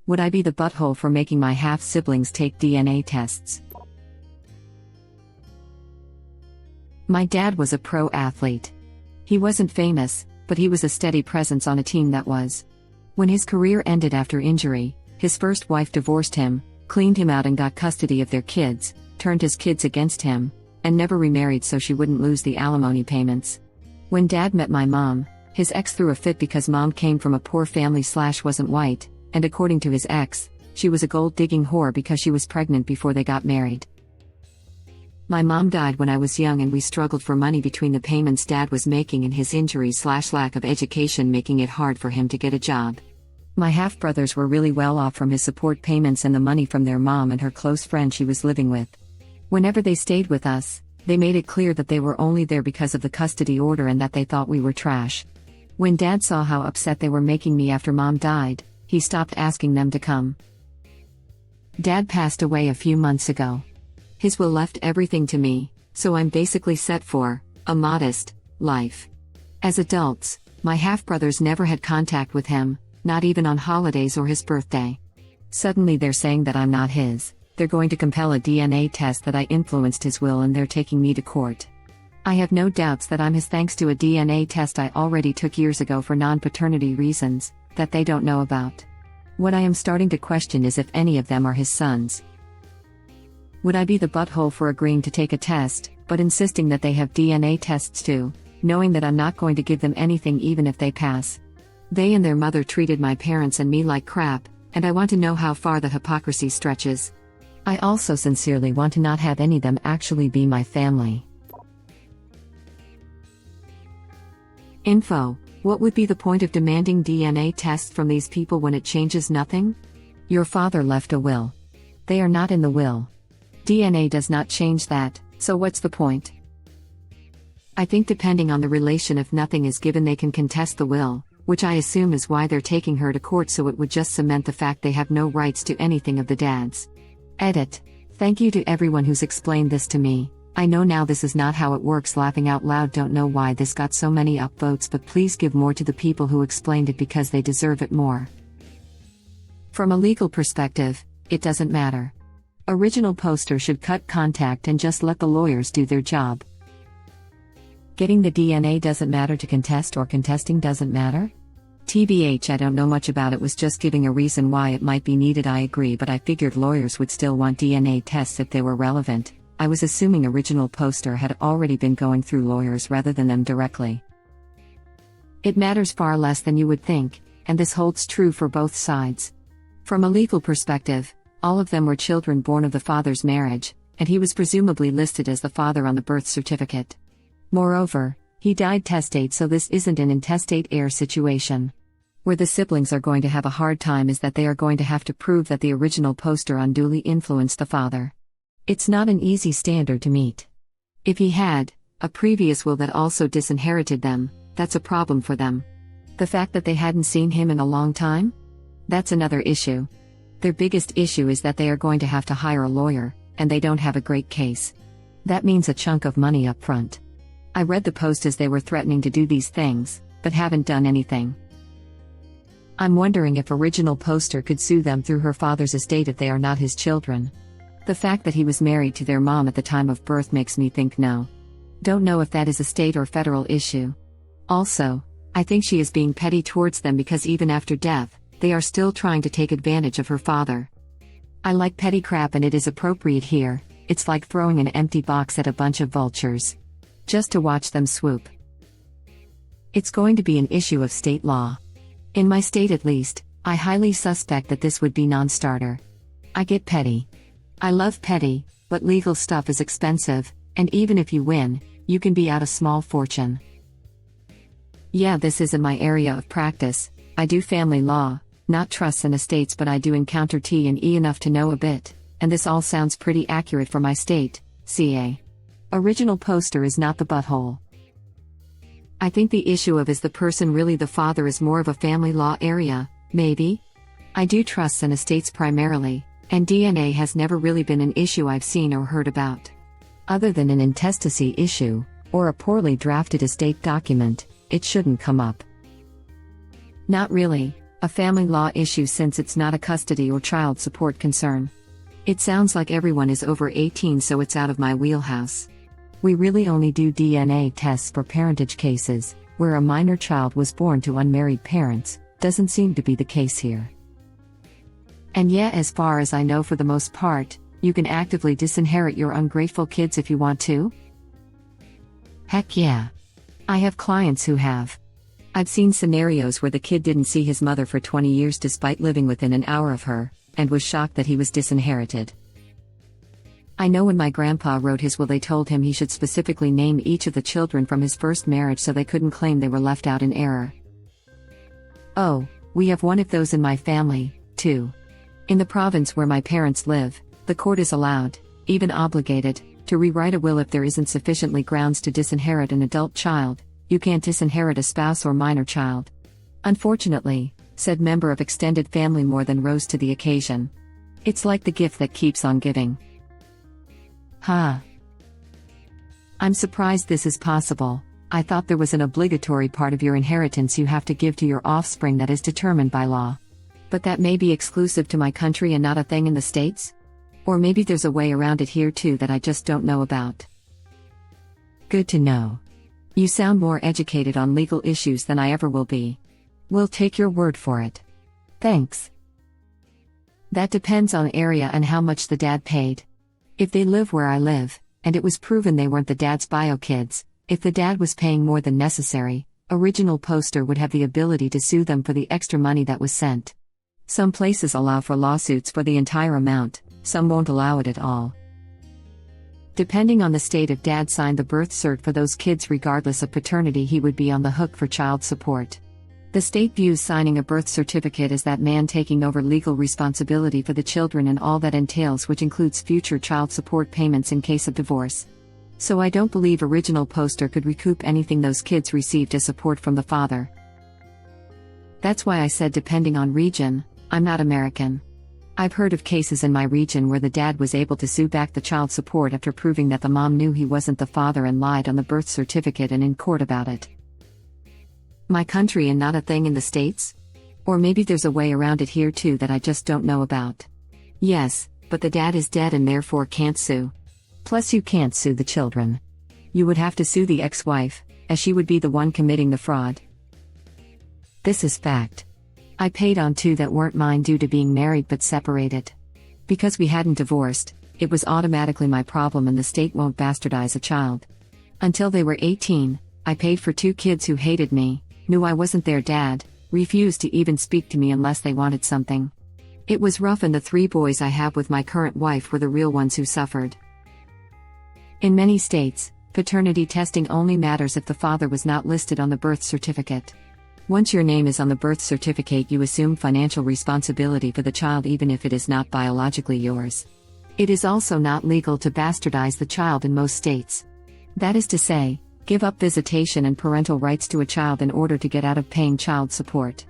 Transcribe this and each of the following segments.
Would I be the butthole for making my half-siblings take DNA tests? My dad was a pro athlete. He wasn't famous, but he was a steady presence on a team that was. When his career ended after injury, his first wife divorced him, cleaned him out and got custody of their kids, turned his kids against him, and never remarried so she wouldn't lose the alimony payments. When Dad met my mom, his ex threw a fit because Mom came from a poor family / wasn't white, and according to his ex, she was a gold-digging whore because she was pregnant before they got married. My mom died when I was young and we struggled for money between the payments Dad was making and his injury / lack of education making it hard for him to get a job. My half-brothers were really well off from his support payments and the money from their mom and her close friend she was living with. Whenever they stayed with us, they made it clear that they were only there because of the custody order and that they thought we were trash. When Dad saw how upset they were making me after Mom died, he stopped asking them to come. Dad passed away a few months ago. His will left everything to me, so I'm basically set for a modest life. As adults, my half-brothers never had contact with him, not even on holidays or his birthday. Suddenly they're saying that I'm not his, they're going to compel a DNA test that I influenced his will and they're taking me to court. I have no doubts that I'm his thanks to a DNA test I already took years ago for non-paternity reasons, that they don't know about. What I am starting to question is if any of them are his sons. Would I be the butthole for agreeing to take a test, but insisting that they have DNA tests too, knowing that I'm not going to give them anything even if they pass? They and their mother treated my parents and me like crap, and I want to know how far the hypocrisy stretches. I also sincerely want to not have any of them actually be my family. Info: what would be the point of demanding DNA tests from these people when it changes nothing? Your father left a will. They are not in the will. DNA does not change that, so what's the point? I think depending on the relation, if nothing is given they can contest the will, which I assume is why they're taking her to court, so it would just cement the fact they have no rights to anything of the dad's. Edit. Thank you to everyone who's explained this to me. I know now this is not how it works. Laughing out loud, don't know why this got so many upvotes, but please give more to the people who explained it because they deserve it more. From a legal perspective, it doesn't matter. Original poster should cut contact and just let the lawyers do their job. Getting the DNA doesn't matter to contest, or contesting doesn't matter? TBH, I don't know much about it, was just giving a reason why it might be needed. I agree, but I figured lawyers would still want DNA tests if they were relevant. I was assuming original poster had already been going through lawyers rather than them directly. It matters far less than you would think, and this holds true for both sides. From a legal perspective, all of them were children born of the father's marriage, and he was presumably listed as the father on the birth certificate. Moreover, he died testate, so this isn't an intestate heir situation. Where the siblings are going to have a hard time is that they are going to have to prove that the original poster unduly influenced the father. It's not an easy standard to meet. If he had a previous will that also disinherited them, that's a problem for them. The fact that they hadn't seen him in a long time? That's another issue. Their biggest issue is that they are going to have to hire a lawyer, and they don't have a great case. That means a chunk of money up front. I read the post as they were threatening to do these things, but haven't done anything. I'm wondering if original poster could sue them through her father's estate if they are not his children. The fact that he was married to their mom at the time of birth makes me think no. Don't know if that is a state or federal issue. Also, I think she is being petty towards them because even after death, they are still trying to take advantage of her father. I like petty crap and it is appropriate here. It's like throwing an empty box at a bunch of vultures. Just to watch them swoop. It's going to be an issue of state law. In my state at least, I highly suspect that this would be non-starter. I get petty. I love petty, but legal stuff is expensive, and even if you win, you can be out a small fortune. Yeah, this isn't my area of practice. I do family law, not trusts and estates, but I do encounter T&E enough to know a bit, and this all sounds pretty accurate for my state, CA. Original poster is not the butthole. I think the issue of is the person really the father is more of a family law area, maybe? I do trusts and estates primarily, and DNA has never really been an issue I've seen or heard about. Other than an intestacy issue, or a poorly drafted estate document, it shouldn't come up. Not really. A family law issue since it's not a custody or child support concern. It sounds like everyone is over 18, so it's out of my wheelhouse. We really only do DNA tests for parentage cases, where a minor child was born to unmarried parents. Doesn't seem to be the case here. And yeah, as far as I know, for the most part, you can actively disinherit your ungrateful kids if you want to? Heck yeah. I have clients who have. I've seen scenarios where the kid didn't see his mother for 20 years despite living within an hour of her, and was shocked that he was disinherited. I know when my grandpa wrote his will, they told him he should specifically name each of the children from his first marriage so they couldn't claim they were left out in error. Oh, we have one of those in my family, too. In the province where my parents live, the court is allowed, even obligated, to rewrite a will if there isn't sufficiently grounds to disinherit an adult child. You can't disinherit a spouse or minor child. Unfortunately, said member of extended family more than rose to the occasion. It's like the gift that keeps on giving. Huh. I'm surprised this is possible. I thought there was an obligatory part of your inheritance you have to give to your offspring that is determined by law. But that may be exclusive to my country and not a thing in the States? Or maybe there's a way around it here too that I just don't know about. Good to know. You sound more educated on legal issues than I ever will be. We'll take your word for it. Thanks. That depends on area and how much the dad paid. If they live where I live, and it was proven they weren't the dad's bio kids, if the dad was paying more than necessary, original poster would have the ability to sue them for the extra money that was sent. Some places allow for lawsuits for the entire amount, some won't allow it at all. Depending on the state, if dad signed the birth cert for those kids regardless of paternity, he would be on the hook for child support. The state views signing a birth certificate as that man taking over legal responsibility for the children and all that entails, which includes future child support payments in case of divorce. So I don't believe original poster could recoup anything those kids received as support from the father. That's why I said depending on region. I'm not American. I've heard of cases in my region where the dad was able to sue back the child support after proving that the mom knew he wasn't the father and lied on the birth certificate and in court about it. My country and not a thing in the States? Or maybe there's a way around it here too that I just don't know about. Yes, but the dad is dead and therefore can't sue. Plus you can't sue the children. You would have to sue the ex-wife, as she would be the one committing the fraud. This is fact. I paid on two that weren't mine due to being married but separated. Because we hadn't divorced, it was automatically my problem and the state won't bastardize a child. Until they were 18, I paid for two kids who hated me, knew I wasn't their dad, refused to even speak to me unless they wanted something. It was rough, and the 3 boys I have with my current wife were the real ones who suffered. In many states, paternity testing only matters if the father was not listed on the birth certificate. Once your name is on the birth certificate, you assume financial responsibility for the child even if it is not biologically yours. It is also not legal to bastardize the child in most states. That is to say, give up visitation and parental rights to a child in order to get out of paying child support.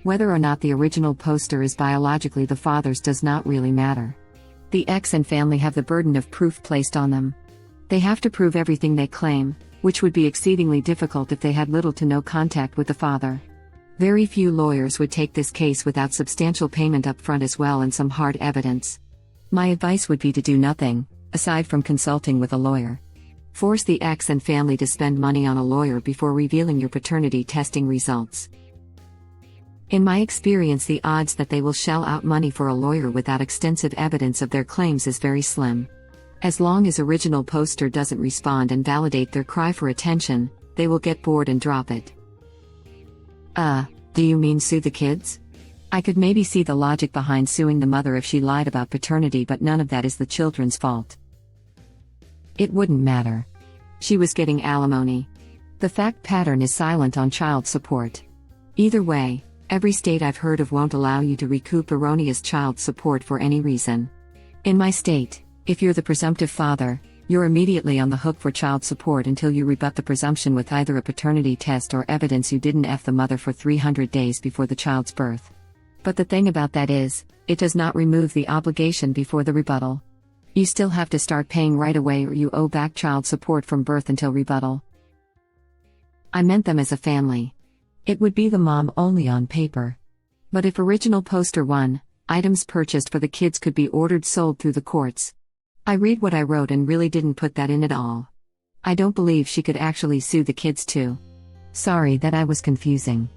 Whether or not the original poster is biologically the father's does not really matter. The ex and family have the burden of proof placed on them. They have to prove everything they claim, which would be exceedingly difficult if they had little to no contact with the father. Very few lawyers would take this case without substantial payment up front as well and some hard evidence. My advice would be to do nothing, aside from consulting with a lawyer. Force the ex and family to spend money on a lawyer before revealing your paternity testing results. In my experience, the odds that they will shell out money for a lawyer without extensive evidence of their claims is very slim. As long as original poster doesn't respond and validate their cry for attention, they will get bored and drop it. Do you mean sue the kids? I could maybe see the logic behind suing the mother if she lied about paternity, but none of that is the children's fault. It wouldn't matter. She was getting alimony. The fact pattern is silent on child support. Either way, every state I've heard of won't allow you to recoup erroneous child support for any reason. In my state, if you're the presumptive father, you're immediately on the hook for child support until you rebut the presumption with either a paternity test or evidence you didn't F the mother for 300 days before the child's birth. But the thing about that is, it does not remove the obligation before the rebuttal. You still have to start paying right away or you owe back child support from birth until rebuttal. I meant them as a family. It would be the mom only on paper. But if original poster 1, items purchased for the kids could be ordered sold through the courts. I read what I wrote and really didn't put that in at all. I don't believe she could actually sue the kids too. Sorry that I was confusing.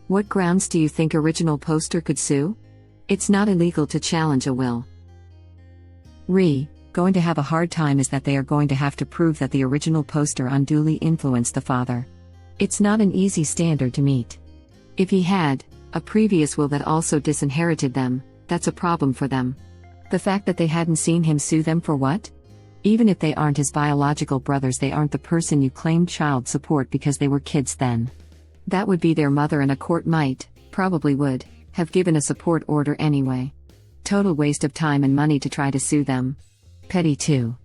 What grounds do you think original poster could sue? It's not illegal to challenge a will. Going to have a hard time is that they are going to have to prove that the original poster unduly influenced the father. It's not an easy standard to meet. If he had a previous will that also disinherited them, that's a problem for them. The fact that they hadn't seen him sue them for what? Even if they aren't his biological brothers, they aren't the person you claimed child support because they were kids then. That would be their mother, and a court probably would, have given a support order anyway. Total waste of time and money to try to sue them. Petty too.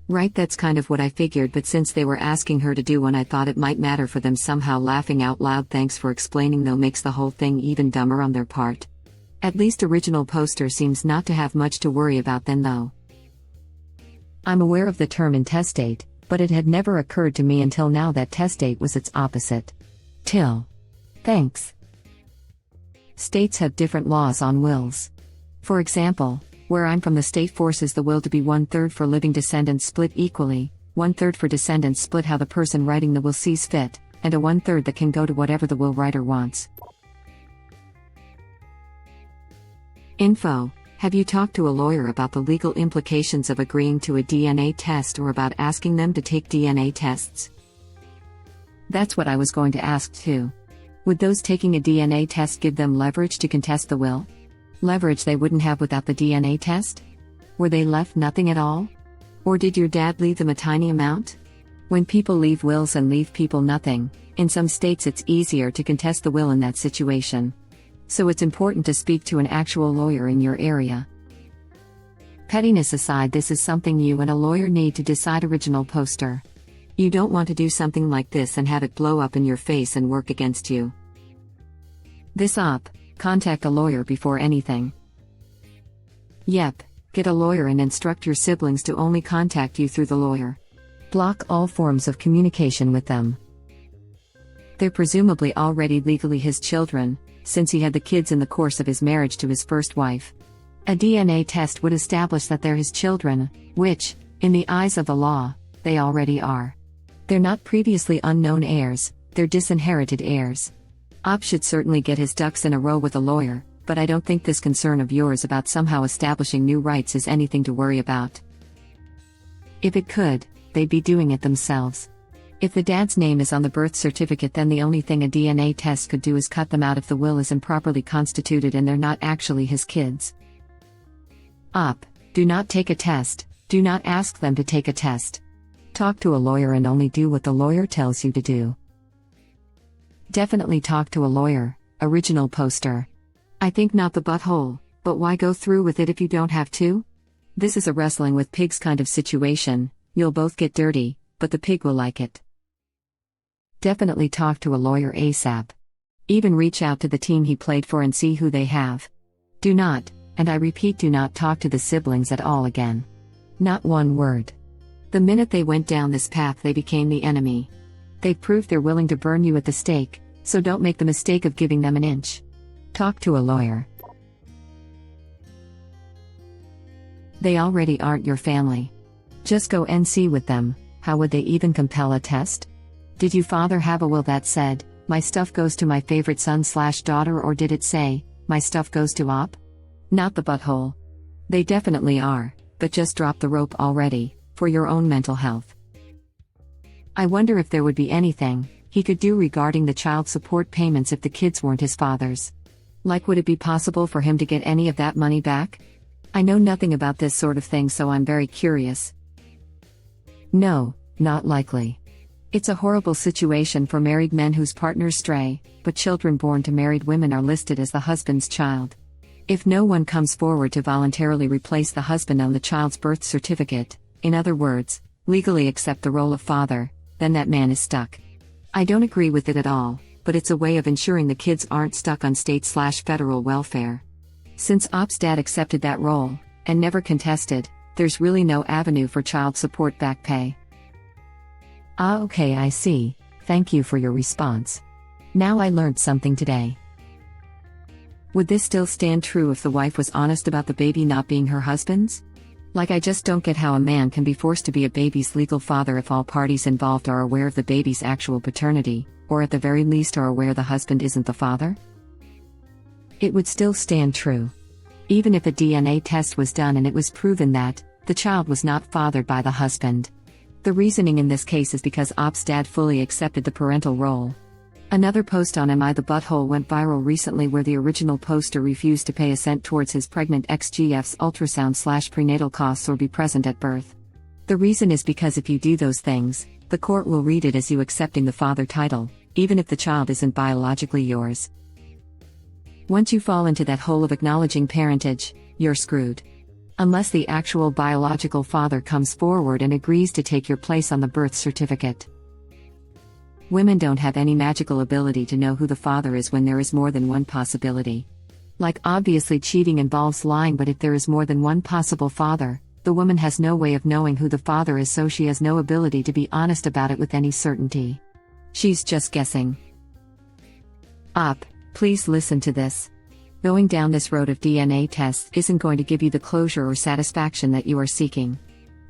Right, that's kind of what I figured, but since they were asking her to do one, I thought it might matter for them somehow. Laughing out loud. Thanks for explaining though, makes the whole thing even dumber on their part. At least original poster seems not to have much to worry about then though. I'm aware of the term intestate, but it had never occurred to me until now that testate was its opposite. Thanks. States have different laws on wills. For example, where I'm from, the state forces the will to be 1/3 for living descendants split equally, 1/3 for descendants split how the person writing the will sees fit, and a 1/3 that can go to whatever the will writer wants. Info: have you talked to a lawyer about the legal implications of agreeing to a DNA test or about asking them to take DNA tests? That's what I was going to ask too. Would those taking a DNA test give them leverage to contest the will? Leverage they wouldn't have without the DNA test? Were they left nothing at all? Or did your dad leave them a tiny amount? When people leave wills and leave people nothing, in some states it's easier to contest the will in that situation. So it's important to speak to an actual lawyer in your area. Pettiness aside, this is something you and a lawyer need to decide. Original poster. You don't want to do something like this and have it blow up in your face and work against you. Contact a lawyer before anything. Yep, get a lawyer and instruct your siblings to only contact you through the lawyer. Block all forms of communication with them. They're presumably already legally his children, since he had the kids in the course of his marriage to his first wife. A DNA test would establish that they're his children, which, in the eyes of the law, they already are. They're not previously unknown heirs, they're disinherited heirs. Op should certainly get his ducks in a row with a lawyer, but I don't think this concern of yours about somehow establishing new rights is anything to worry about. If it could, they'd be doing it themselves. If the dad's name is on the birth certificate, then the only thing a DNA test could do is cut them out if the will is improperly constituted and they're not actually his kids. Op, do not take a test, do not ask them to take a test. Talk to a lawyer and only do what the lawyer tells you to do. Definitely talk to a lawyer. Original poster. I think not the butthole, but why go through with it if you don't have to? This is a wrestling with pigs kind of situation. You'll both get dirty, but the pig will like it. Definitely talk to a lawyer ASAP. Even reach out to the team he played for and see who they have. Do not, and I repeat, do not talk to the siblings at all again. Not one word. The minute they went down this path, they became the enemy. They've proved they're willing to burn you at the stake, so don't make the mistake of giving them an inch. Talk to a lawyer. They already aren't your family. Just go and see with them. How would they even compel a test? Did you father have a will that said, my stuff goes to my favorite son/daughter, or did it say, my stuff goes to Op? Not the butthole. They definitely are, but just drop the rope already, for your own mental health. I wonder if there would be anything he could do regarding the child support payments if the kids weren't his father's. Like, would it be possible for him to get any of that money back? I know nothing about this sort of thing, so I'm very curious. No, not likely. It's a horrible situation for married men whose partners stray, but children born to married women are listed as the husband's child. If no one comes forward to voluntarily replace the husband on the child's birth certificate, in other words, legally accept the role of father, then that man is stuck. I don't agree with it at all, but it's a way of ensuring the kids aren't stuck on state/federal welfare. Since Op's dad accepted that role, and never contested, there's really no avenue for child support back pay. Ah, okay, I see. Thank you for your response. Now I learned something today. Would this still stand true if the wife was honest about the baby not being her husband's? Like, I just don't get how a man can be forced to be a baby's legal father if all parties involved are aware of the baby's actual paternity, or at the very least are aware the husband isn't the father? It would still stand true. Even if a DNA test was done and it was proven that the child was not fathered by the husband. The reasoning in this case is because Op's dad fully accepted the parental role. Another post on AmItheButthole went viral recently where the original poster refused to pay a cent towards his pregnant ex-GF's ultrasound/prenatal costs or be present at birth. The reason is because if you do those things, the court will read it as you accepting the father title, even if the child isn't biologically yours. Once you fall into that hole of acknowledging parentage, you're screwed. Unless the actual biological father comes forward and agrees to take your place on the birth certificate. Women don't have any magical ability to know who the father is when there is more than one possibility. Like, obviously cheating involves lying, but if there is more than one possible father, the woman has no way of knowing who the father is, so she has no ability to be honest about it with any certainty. She's just guessing. Op, please listen to this. Going down this road of DNA tests isn't going to give you the closure or satisfaction that you are seeking.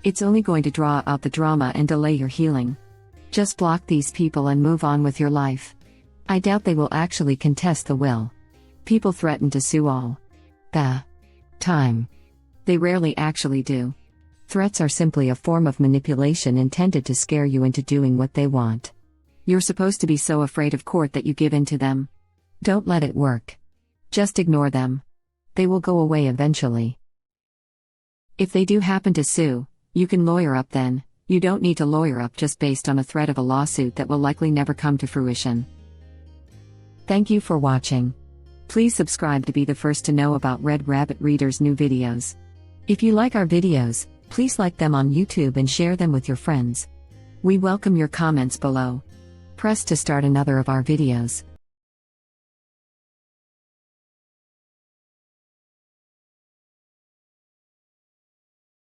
It's only going to draw out the drama and delay your healing. Just block these people and move on with your life. I doubt they will actually contest the will. People threaten to sue all the time. They rarely actually do. Threats are simply a form of manipulation intended to scare you into doing what they want. You're supposed to be so afraid of court that you give in to them. Don't let it work. Just ignore them. They will go away eventually. If they do happen to sue, you can lawyer up then. You don't need to lawyer up just based on a threat of a lawsuit that will likely never come to fruition. Thank you for watching. Please subscribe to be the first to know about Red Rabbit Reader's new videos. If you like our videos, please like them on YouTube and share them with your friends. We welcome your comments below. Press to start another of our videos.